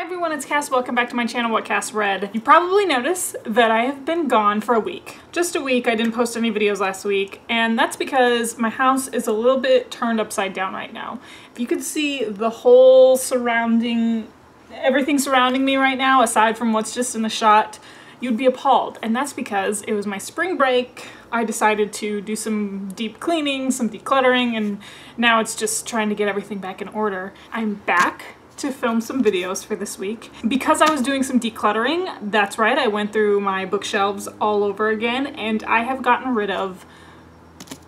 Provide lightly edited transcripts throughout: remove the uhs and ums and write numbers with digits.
everyone, it's Cass. Welcome back to my channel, What Cass Read. You probably noticed that I have been gone for a week. Just a week. I didn't post any videos last week, and that's because my house is a little bit turned upside down right now. If you could see the whole everything surrounding me right now, aside from what's just in the shot, you'd be appalled. And that's because it was my spring break. I decided to do some deep cleaning, some decluttering, and now it's just trying to get everything back in order. I'm back to film some videos for this week. Because I was doing some decluttering, that's right, I went through my bookshelves all over again, and I have gotten rid of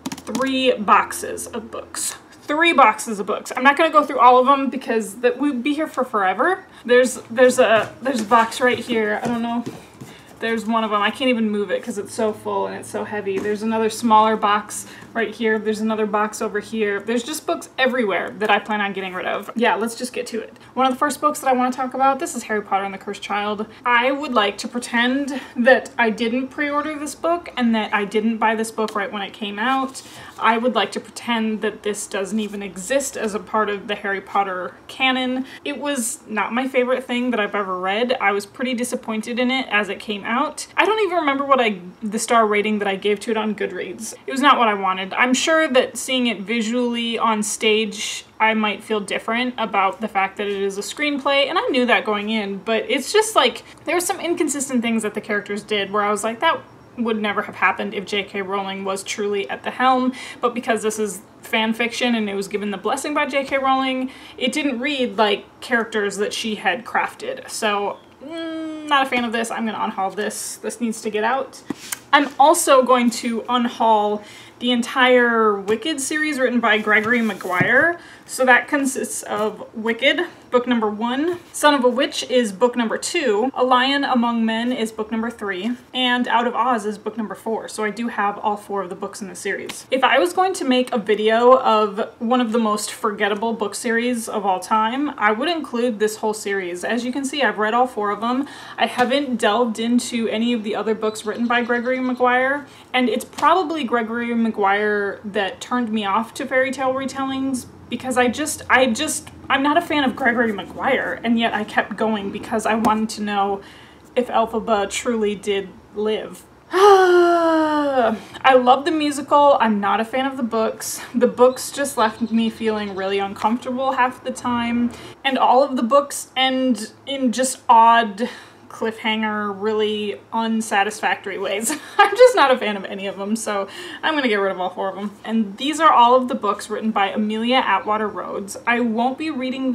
3 boxes of books. 3 boxes of books. I'm not gonna go through all of them because we'd be here for forever. There's a box right here. I don't know. There's one of them. I can't even move it because it's so full and it's so heavy. There's another smaller box right here. There's another box over here. There's just books everywhere that I plan on getting rid of. Yeah, let's just get to it. One of the first books that I want to talk about, this is Harry Potter and the Cursed Child. I would like to pretend that I didn't pre-order this book and that I didn't buy this book right when it came out. I would like to pretend that this doesn't even exist as a part of the Harry Potter canon. It was not my favorite thing that I've ever read. I was pretty disappointed in it as it came out. I don't even remember what the star rating that I gave to it on Goodreads. It was not what I wanted. I'm sure that seeing it visually on stage, I might feel different about the fact that it is a screenplay, and I knew that going in, but it's just like, there were some inconsistent things that the characters did where I was like, that would never have happened if J.K. Rowling was truly at the helm, but because this is fan fiction and it was given the blessing by J.K. Rowling, it didn't read like characters that she had crafted. So, not a fan of this. I'm gonna unhaul this. This needs to get out. I'm also going to unhaul the entire Wicked series written by Gregory Maguire. So that consists of Wicked, book number 1, Son of a Witch is book number 2, A Lion Among Men is book number 3, and Out of Oz is book number 4. So I do have all 4 of the books in the series. If I was going to make a video of one of the most forgettable book series of all time, I would include this whole series. As you can see, I've read all 4 of them. I haven't delved into any of the other books written by Gregory Maguire, and it's probably Gregory Maguire that turned me off to fairy tale retellings, because I'm not a fan of Gregory Maguire, and yet I kept going because I wanted to know if Elphaba truly did live. I love the musical. I'm not a fan of the books. The books just left me feeling really uncomfortable half the time, and all of the books end in just odd cliffhanger, really unsatisfactory ways. I'm just not a fan of any of them, so I'm gonna get rid of all 4 of them. And these are all of the books written by Amelia Atwater Rhodes. I won't be rereading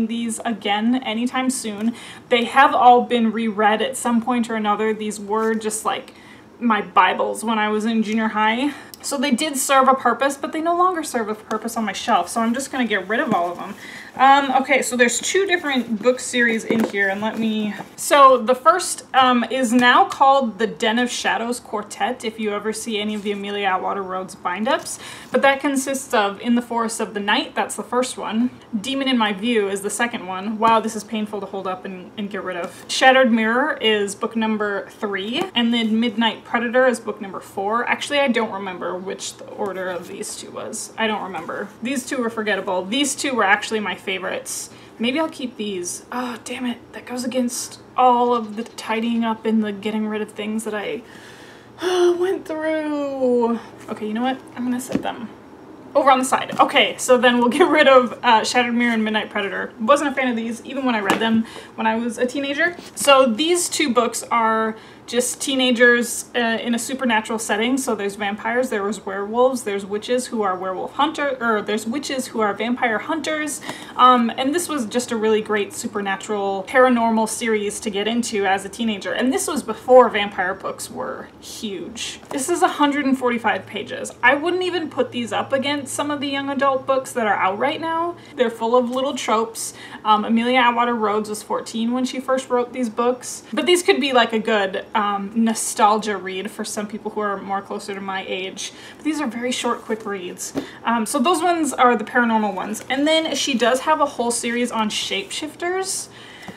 these again anytime soon. They have all been reread at some point or another. These were just like my Bibles when I was in junior high. So they did serve a purpose, but they no longer serve a purpose on my shelf, so I'm just gonna get rid of all of them. Okay, so there's 2 different book series in here, and so the first is now called The Den of Shadows Quartet, if you ever see any of the Amelia Atwater Rhodes bind-ups, but that consists of In the Forest of the Night, that's the first one. Demon in My View is the second one. Wow, this is painful to hold up and get rid of. Shattered Mirror is book number 3, and then Midnight Predator is book number 4. Actually, I don't remember which the order of these 2 was. I don't remember. These 2 were forgettable. These 2 were actually my favorites. Maybe I'll keep these. Oh, damn it. That goes against all of the tidying up and the getting rid of things that I went through. Okay, you know what? I'm gonna set them over on the side. Okay, so then we'll get rid of Shattered Mirror and Midnight Predator. Wasn't a fan of these, even when I read them when I was a teenager. So these 2 books are just teenagers in a supernatural setting. So there's vampires, there's werewolves, there's witches who are there's witches who are vampire hunters. And this was just a really great supernatural paranormal series to get into as a teenager. And this was before vampire books were huge. This is 145 pages. I wouldn't even put these up against some of the young adult books that are out right now. They're full of little tropes. Amelia Atwater Rhodes was 14 when she first wrote these books, but these could be like a good nostalgia read for some people who are more closer to my age. But these are very short, quick reads. So those ones are the paranormal ones. And then she does have a whole series on Shapeshifters.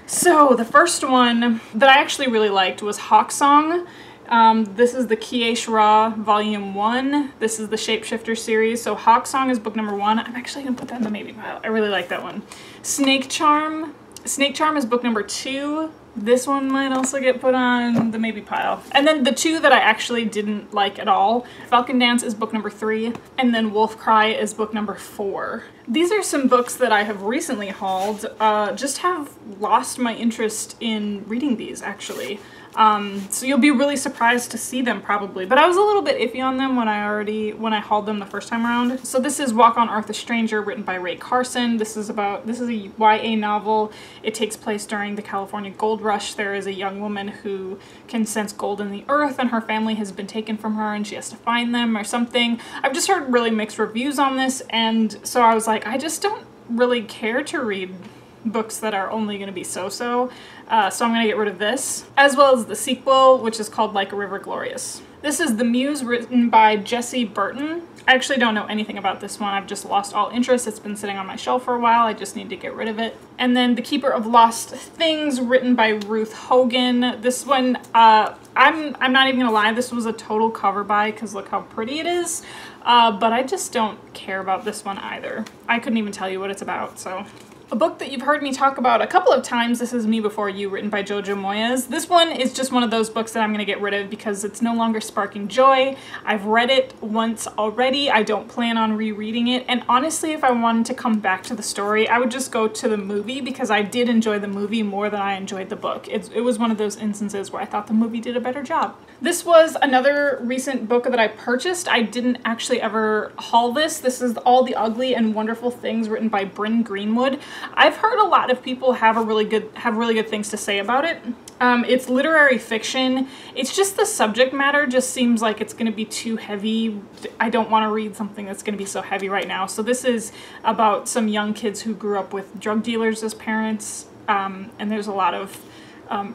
So the first one that I actually really liked was Hawk Song. This is the Kiesh Ra Volume 1. This is the Shapeshifter series. So Hawk Song is book number 1. I'm actually going to put that in the maybe pile. I really like that one. Snake Charm Snake Charm is book number 2. This one might also get put on the maybe pile. And then the 2 that I actually didn't like at all, Falcon Dance is book number 3, and then Wolf Cry is book number 4. These are some books that I have recently hauled, just have lost my interest in reading these actually. So you'll be really surprised to see them probably, but I was a little bit iffy on them when I hauled them the first time around. So this is Walk on Earth a Stranger, written by Ray Carson. This is a YA novel. It takes place during the California Gold Rush. There is a young woman who can sense gold in the earth, and her family has been taken from her and she has to find them or something. I've just heard really mixed reviews on this, and so I was like, I just don't really care to read books that are only going to be so-so, so I'm going to get rid of this, as well as the sequel, which is called Like a River Glorious. This is The Muse, written by Jessie Burton. I actually don't know anything about this one. I've just lost all interest. It's been sitting on my shelf for a while. I just need to get rid of it. And then The Keeper of Lost Things, written by Ruth Hogan. This one, I'm not even gonna lie, this was a total cover buy because look how pretty it is. But I just don't care about this one either. I couldn't even tell you what it's about, so. A book that you've heard me talk about a couple of times, This Is Me Before You, written by Jojo Moyes. This one is just one of those books that I'm going to get rid of because it's no longer sparking joy. I've read it once already. I don't plan on rereading it. And honestly, if I wanted to come back to the story, I would just go to the movie because I did enjoy the movie more than I enjoyed the book. It was one of those instances where I thought the movie did a better job. This was another recent book that I purchased. I didn't actually ever haul this. This is All the Ugly and Wonderful Things, written by Bryn Greenwood. I've heard a lot of people have really good things to say about it. It's literary fiction. It's just the subject matter just seems like it's going to be too heavy. I don't want to read something that's going to be so heavy right now. So this is about some young kids who grew up with drug dealers as parents, and there's a lot of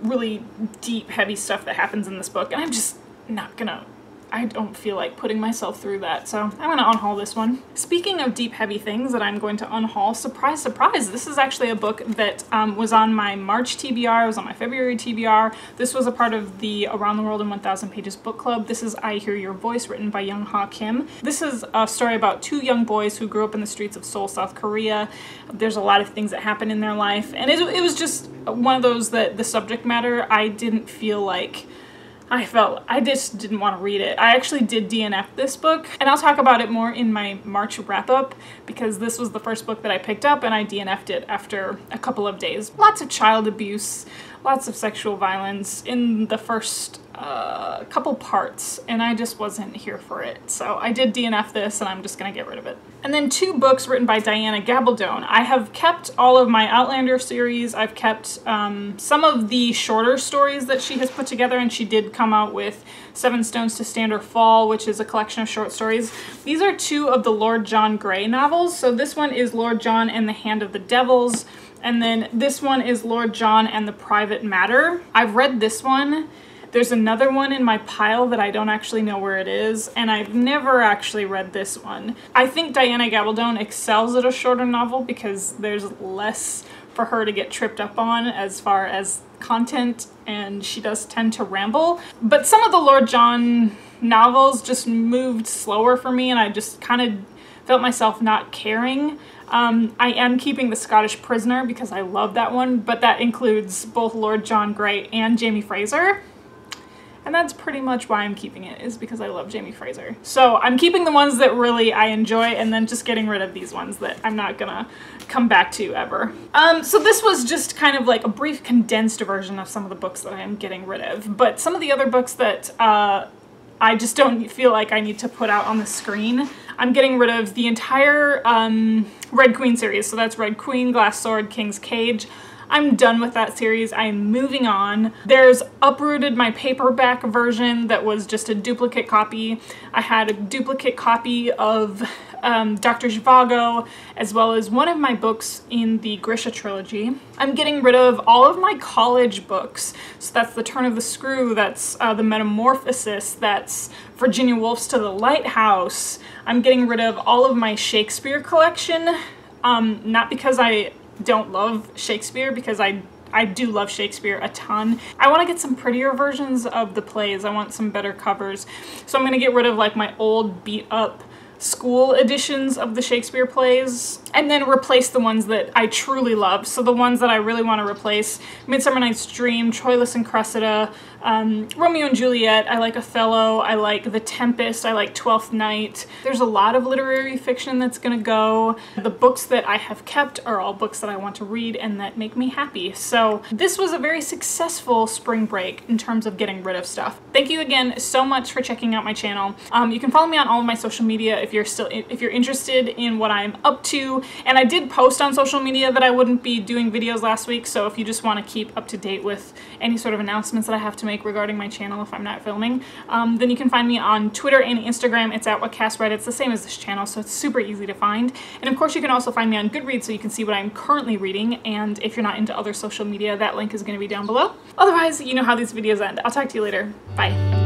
really deep, heavy stuff that happens in this book, and I'm just not gonna, I don't feel like putting myself through that, so I'm gonna unhaul this one. Speaking of deep, heavy things that I'm going to unhaul, surprise, surprise, this is actually a book that was on my March TBR, was on my February TBR. This was a part of the Around the World in 1,000 Pages book club. This is I Hear Your Voice, written by Young-Ha Kim. This is a story about 2 young boys who grew up in the streets of Seoul, South Korea. There's a lot of things that happen in their life, and it was just one of those that the subject matter, I didn't feel like I just didn't want to read it. I actually did DNF this book, and I'll talk about it more in my March wrap-up because this was the first book that I picked up and I DNF'd it after a couple of days. Lots of child abuse, lots of sexual violence in the first couple parts, and I just wasn't here for it. So I did DNF this, and I'm just gonna get rid of it. And then 2 books written by Diana Gabaldon. I have kept all of my Outlander series. I've kept some of the shorter stories that she has put together, and she did come out with 7 Stones to Stand or Fall, which is a collection of short stories. These are 2 of the Lord John Grey novels. So this one is Lord John and the Hand of the Devils, and then this one is Lord John and the Private Matter. I've read this one. There's another one in my pile that I don't actually know where it is, and I've never actually read this one. I think Diana Gabaldon excels at a shorter novel because there's less for her to get tripped up on as far as content, and she does tend to ramble. But some of the Lord John novels just moved slower for me, and I just kind of felt myself not caring. I am keeping The Scottish Prisoner because I love that one, but that includes both Lord John Grey and Jamie Fraser. And that's pretty much why I'm keeping it, is because I love Jamie Fraser. So I'm keeping the ones that really I enjoy and then just getting rid of these ones that I'm not gonna come back to ever. So this was just kind of like a brief condensed version of some of the books that I am getting rid of. But some of the other books that I just don't feel like I need to put out on the screen, I'm getting rid of the entire Red Queen series. So that's Red Queen, Glass Sword, King's Cage. I'm done with that series. I'm moving on. There's Uprooted, my paperback version that was just a duplicate copy. I had a duplicate copy of Dr. Zhivago, as well as one of my books in the Grisha trilogy. I'm getting rid of all of my college books. So that's The Turn of the Screw, that's The Metamorphosis, that's Virginia Woolf's To the Lighthouse. I'm getting rid of all of my Shakespeare collection, not because I don't love Shakespeare, because I do love Shakespeare a ton. I want to get some prettier versions of the plays. I want some better covers. So I'm going to get rid of like my old beat up school editions of the Shakespeare plays, and then replace the ones that I truly love. So the ones that I really want to replace: Midsummer Night's Dream, Troilus and Cressida, Romeo and Juliet, I like Othello, I like The Tempest, I like Twelfth Night. There's a lot of literary fiction that's gonna go. The books that I have kept are all books that I want to read and that make me happy. So this was a very successful spring break in terms of getting rid of stuff. Thank you again so much for checking out my channel. You can follow me on all of my social media if you're interested in what I'm up to. And I did post on social media that I wouldn't be doing videos last week, so if you just want to keep up to date with any sort of announcements that I have to make regarding my channel if I'm not filming, then you can find me on Twitter and Instagram. It's at @WhatCastRead. It's the same as this channel, so it's super easy to find. And of course you can also find me on Goodreads so you can see what I'm currently reading, and if you're not into other social media, that link is going to be down below. Otherwise, you know how these videos end. I'll talk to you later. Bye.